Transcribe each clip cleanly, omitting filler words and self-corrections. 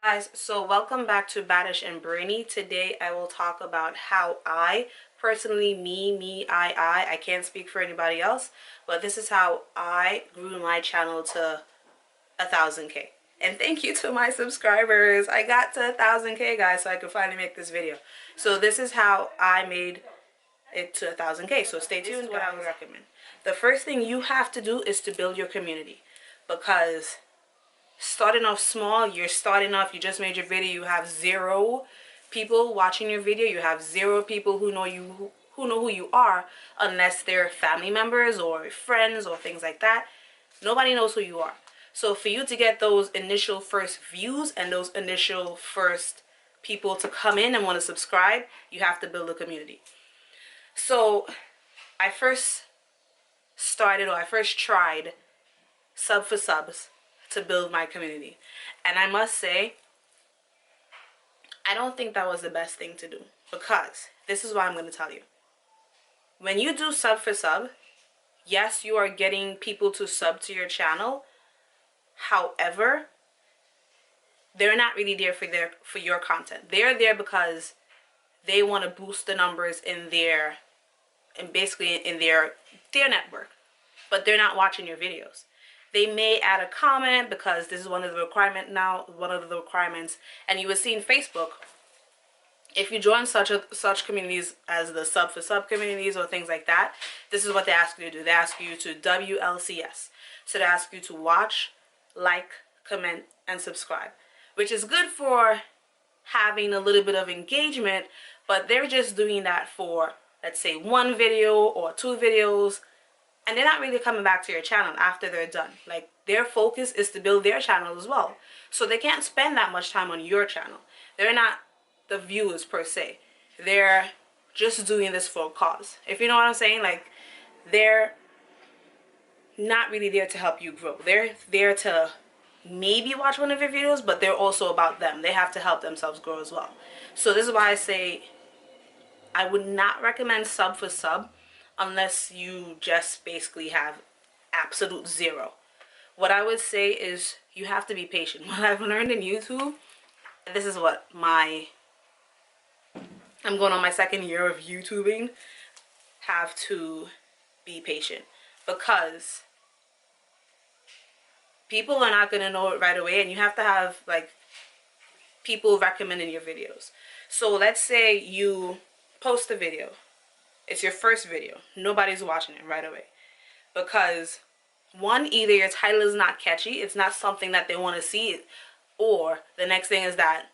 Guys, so welcome back to Baddish and Brainy. Today I will talk about how I personally, I can't speak for anybody else, but this is how I grew my channel to 1,000K. And thank you to my subscribers. I got to 1,000K, guys, so I could finally make this video. So this is how I made it to 1,000K. So stay tuned. This is what I would recommend. The first thing you have to do is to build your community, because starting off small, you just made your video, you have 0 people watching your video, you have 0 people who know you, who know who you are, unless they're family members or friends or things like that. Nobody knows who you are. So for you to get those initial first views and those initial first people to come in and want to subscribe, you have to build a community. So I first tried sub for subs to build my community, and I must say I don't think that was the best thing to do, because this is what I'm going to tell you. When you do sub for sub, yes, you are getting people to sub to your channel. However, they're not really there for your content. They're there because they want to boost the numbers in their network, but they're not watching your videos. They may add a comment because this is one of the requirements, and you will see in Facebook, if you join such communities as the sub for sub communities or things like that, this is what they ask you to do. They ask you to WLCS. So they ask you to watch, like, comment, and subscribe, which is good for having a little bit of engagement, but they're just doing that for, let's say, 1 video or 2 videos, and they're not really coming back to your channel after they're done. Like, their focus is to build their channel as well. So they can't spend that much time on your channel. They're not the viewers per se. They're just doing this for a cause. If you know what I'm saying? Like, they're not really there to help you grow. They're there to maybe watch one of your videos, but they're also about them. They have to help themselves grow as well. So this is why I say I would not recommend sub for sub unless you just basically have absolute 0. What I would say is you have to be patient. What I've learned in YouTube, this is what I'm going on my 2nd year of YouTubing, have to be patient, because people are not going to know it right away, and you have to have, like, people recommending your videos. So let's say you post a video. It's your first video. Nobody's watching it right away, because one, either your title is not catchy, it's not something that they want to see, or the next thing is that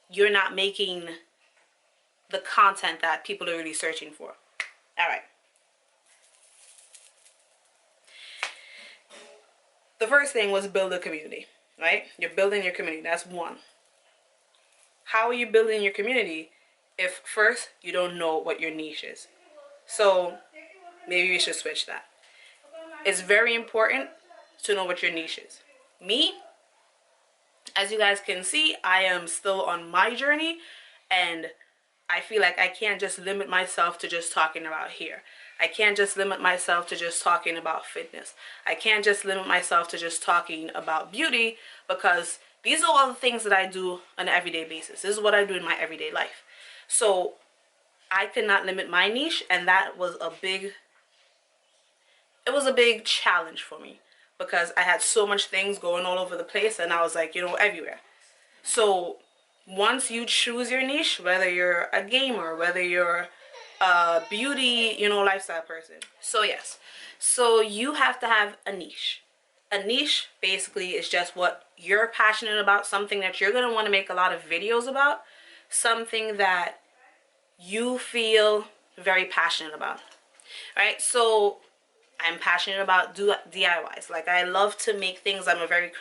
you're not making the content that people are really searching for. All right. The first thing was build a community, right? You're building your community. That's 1. How are you building your community if first you don't know what your niche is? So maybe we should switch that. It's very important to know what your niche is. Me, as you guys can see, I am still on my journey, and I feel like I can't just limit myself to just talking about hair. I can't just limit myself to just talking about fitness. I can't just limit myself to just talking about beauty, because these are all the things that I do on an everyday basis. This is what I do in my everyday life. So I could not limit my niche, and that was a big challenge for me, because I had so much things going all over the place, and I was like, everywhere. So once you choose your niche, whether you're a gamer, whether you're a beauty, lifestyle person. So yes, so you have to have a niche. A niche basically is just what you're passionate about, something that you're going to want to make a lot of videos about, something that you feel very passionate about, right? So I'm passionate about DIYs. Like, I love to make things. I'm a very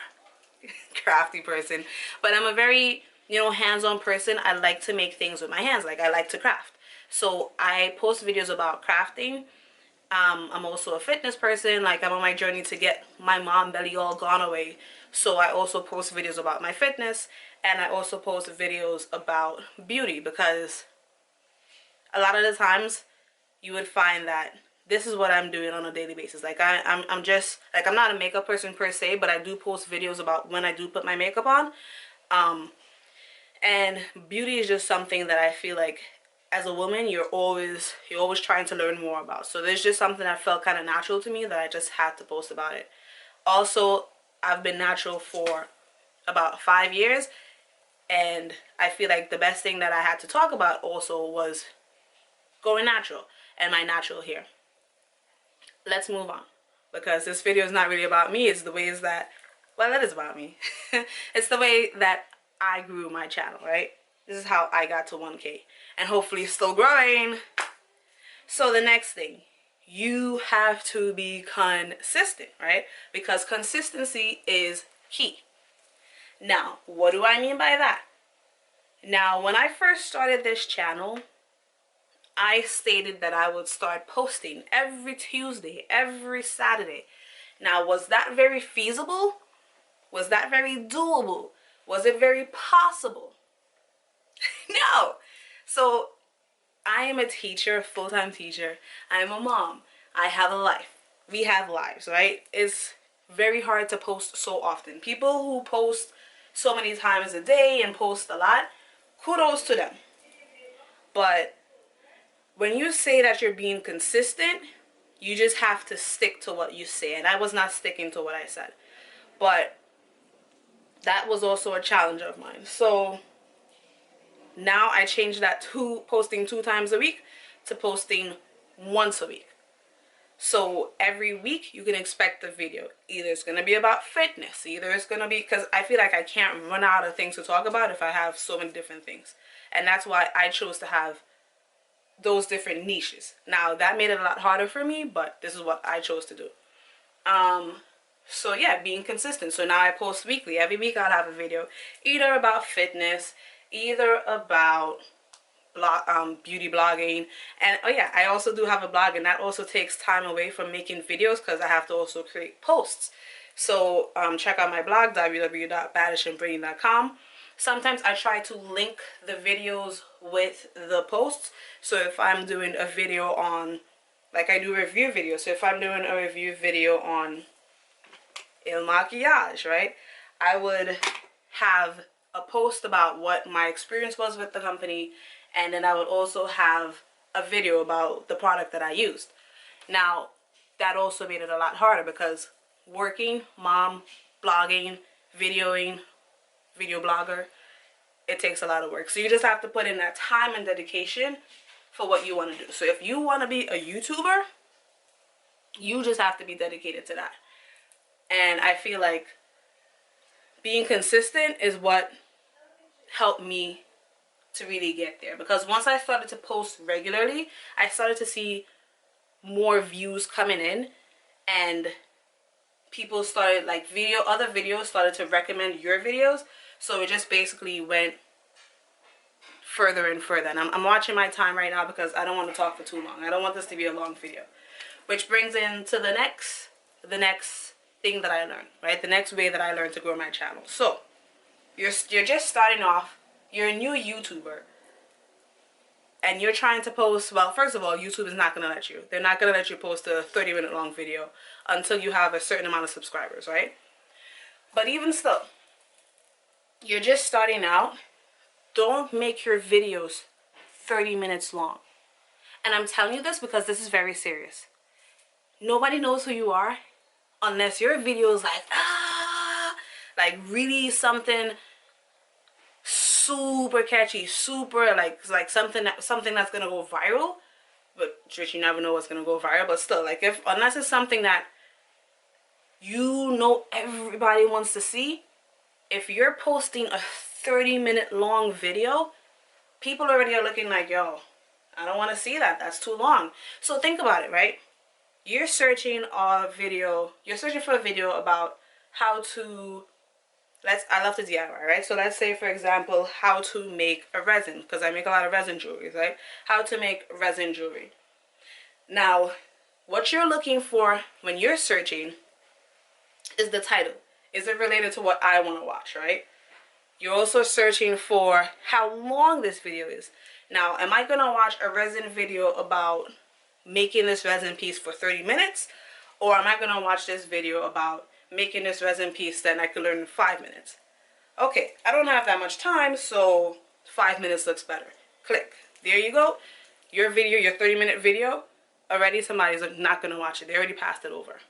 crafty person, but I'm a very, hands-on person. I like to make things with my hands. Like, I like to craft. So I post videos about crafting. I'm also a fitness person. Like, I'm on my journey to get my mom belly all gone away. So I also post videos about my fitness, and I also post videos about beauty, because a lot of the times you would find that this is what I'm doing on a daily basis. Like, I'm just, like, I'm not a makeup person per se, but I do post videos about when I do put my makeup on. And beauty is just something that I feel like as a woman you're always trying to learn more about. So there's just something that felt kind of natural to me that I just had to post about it. Also, I've been natural for about 5 years, and I feel like the best thing that I had to talk about also was going natural and my natural hair. Let's move on, because this video is not really about me. It's the ways that, well, it is about me. It's the way that I grew my channel, right? This is how I got to 1K, and hopefully it's still growing. So the next thing, you have to be consistent, right? Because consistency is key. Now, what do I mean by that? Now, when I first started this channel, I stated that I would start posting every Tuesday, every Saturday. Now, was that very feasible? Was that very doable? Was it very possible? No. So, I am a teacher, a full-time teacher. I am a mom. I have a life. We have lives, right? It's very hard to post so often. People who post so many times a day and post a lot, kudos to them. But when you say that you're being consistent, you just have to stick to what you say. And I was not sticking to what I said. But that was also a challenge of mine. So now I changed that to posting 2 times a week to posting once a week. So every week you can expect a video. Either it's going to be about fitness, either it's going to be, because I feel like I can't run out of things to talk about if I have so many different things. And that's why I chose to have those different niches. Now that made it a lot harder for me, but this is what I chose to do. So yeah, being consistent. So now I post weekly. Every week I'll have a video either about fitness, either about beauty blogging, and oh yeah, I also do have a blog, and that also takes time away from making videos because I have to also create posts. So check out my blog, www.badishandbrainy.com. Sometimes I try to link the videos with the posts. So if I'm doing a video on, like I do review videos, so if I'm doing a review video on Il Maquillage, right, I would have a post about what my experience was with the company, and then I would also have a video about the product that I used. Now, that also made it a lot harder because working, mom, blogging, videoing, video blogger, it takes a lot of work. So you just have to put in that time and dedication for what you want to do. So if you want to be a YouTuber, you just have to be dedicated to that. And I feel like being consistent is what helped me to really get there, because once I started to post regularly, I started to see more views coming in, and people started, like, other videos started to recommend your videos. So it just basically went further and further. And I'm watching my time right now because I don't want to talk for too long. I don't want this to be a long video, which brings into the next thing that I learned, right? The next way that I learned to grow my channel. So you're just starting off. You're a new YouTuber, and you're trying to post, well, first of all, YouTube is not going to let you. They're not going to let you post a 30-minute long video until you have a certain amount of subscribers, right? But even still, you're just starting out. Don't make your videos 30 minutes long. And I'm telling you this because this is very serious. Nobody knows who you are unless your video is like really something super catchy, super like something that's gonna go viral. But you never know what's gonna go viral. But still, like, unless it's something that you know everybody wants to see, if you're posting a 30-minute long video, people already are looking like, yo, I don't want to see that. That's too long. So think about it, right? You're searching for a video about how to, I love to DIY, right? So let's say, for example, how to make a resin, because I make a lot of resin jewelry, right? How to make resin jewelry. Now, what you're looking for when you're searching is the title. Is it related to what I want to watch, right? You're also searching for how long this video is. Now, am I going to watch a resin video about making this resin piece for 30 minutes? Or am I going to watch this video about making this resin piece that I could learn in 5 minutes? Okay, I don't have that much time, so 5 minutes looks better. Click. There you go. Your video, your 30-minute video, already somebody's not going to watch it. They already passed it over.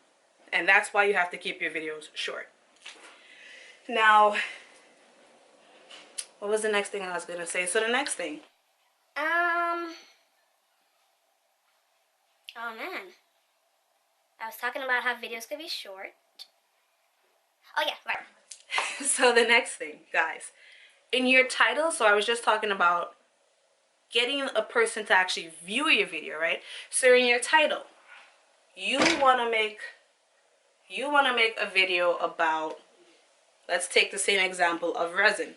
And that's why you have to keep your videos short. Now, what was the next thing I was going to say? So the next thing. Oh man. I was talking about how videos could be short. Oh yeah, right. So the next thing, guys. In your title, so I was just talking about getting a person to actually view your video, right? So in your title, you want to make a video about, let's take the same example of resin.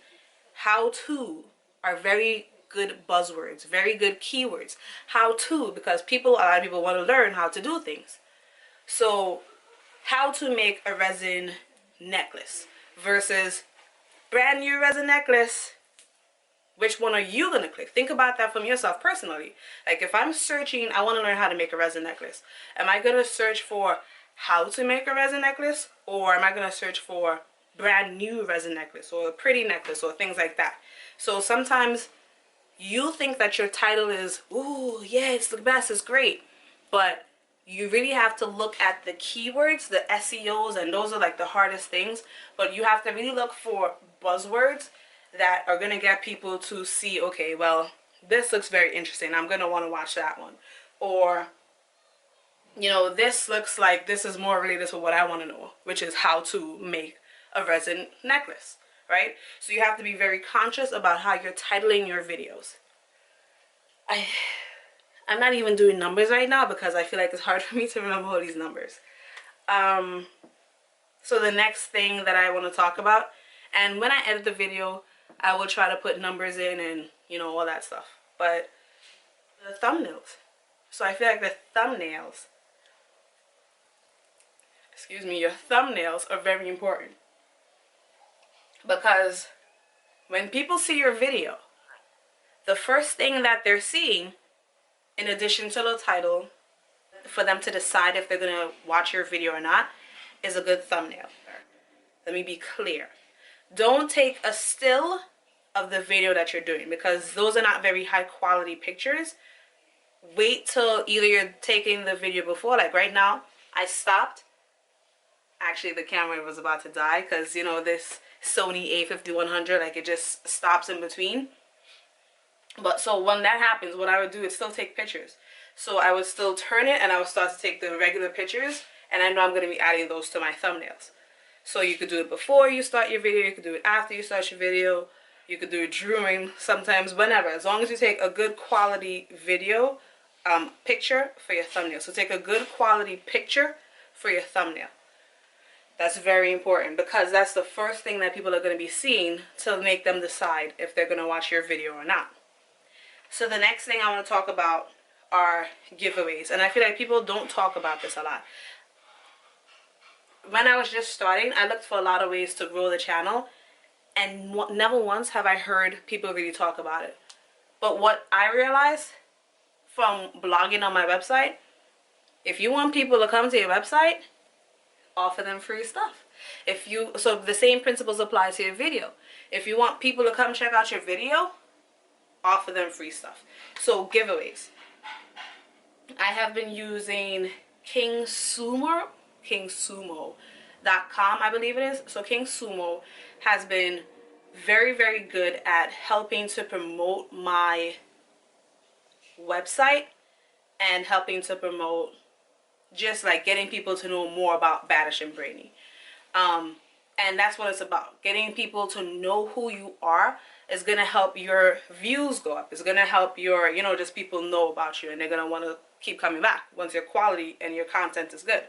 How to are very good buzzwords, very good keywords. How to, because a lot of people want to learn how to do things. So how to make a resin necklace versus brand new resin necklace. Which one are you going to click? Think about that from yourself personally. Like if I'm searching, I want to learn how to make a resin necklace. Am I going to search for how to make a resin necklace? Or am I going to search for brand new resin necklace or a pretty necklace or things like that? So sometimes you think that your title is, ooh, yeah, it's the best, it's great. But you really have to look at the keywords, the SEOs, and those are like the hardest things. But you have to really look for buzzwords that are going to get people to see, okay, well, this looks very interesting. I'm going to want to watch that one. Or, you know, this looks like this is more related to what I want to know, which is how to make a resin necklace, right? So you have to be very conscious about how you're titling your videos. I'm not even doing numbers right now because I feel like it's hard for me to remember all these numbers. So the next thing that I want to talk about, and when I edit the video, I will try to put numbers in and, you know, all that stuff. But the thumbnails. So I feel like the thumbnails, excuse me, your thumbnails are very important. Because when people see your video, the first thing that they're seeing, in addition to the title, for them to decide if they're going to watch your video or not, is a good thumbnail. Let me be clear. Don't take a still of the video that you're doing because those are not very high quality pictures. Wait till either you're taking the video before, like right now, I stopped. Actually, the camera was about to die because, you know, this Sony a5100, like it just stops in between. But so when that happens, what I would do is still take pictures. So I would still turn it and I would start to take the regular pictures, and I know I'm going to be adding those to my thumbnails. So you could do it before you start your video, you could do it after you start your video, you could do it during, sometimes, whenever. As long as you take a good quality video picture for your thumbnail. So take a good quality picture for your thumbnail. That's very important because that's the first thing that people are going to be seeing to make them decide if they're going to watch your video or not. So the next thing I want to talk about are giveaways. And I feel like people don't talk about this a lot. When I was just starting, I looked for a lot of ways to grow the channel. And never once have I heard people really talk about it. But what I realized from blogging on my website, if you want people to come to your website, offer them free stuff. So the same principles apply to your video. If you want people to come check out your video, offer them free stuff. So giveaways. I have been using KingSumo.com, I believe it is. So KingSumo has been very, very good at helping to promote my website and helping to promote just like getting people to know more about Baddish and Brainy. And that's what it's about. Getting people to know who you are is going to help your views go up. It's going to help your, you know, just people know about you, and they're going to want to keep coming back once your quality and your content is good.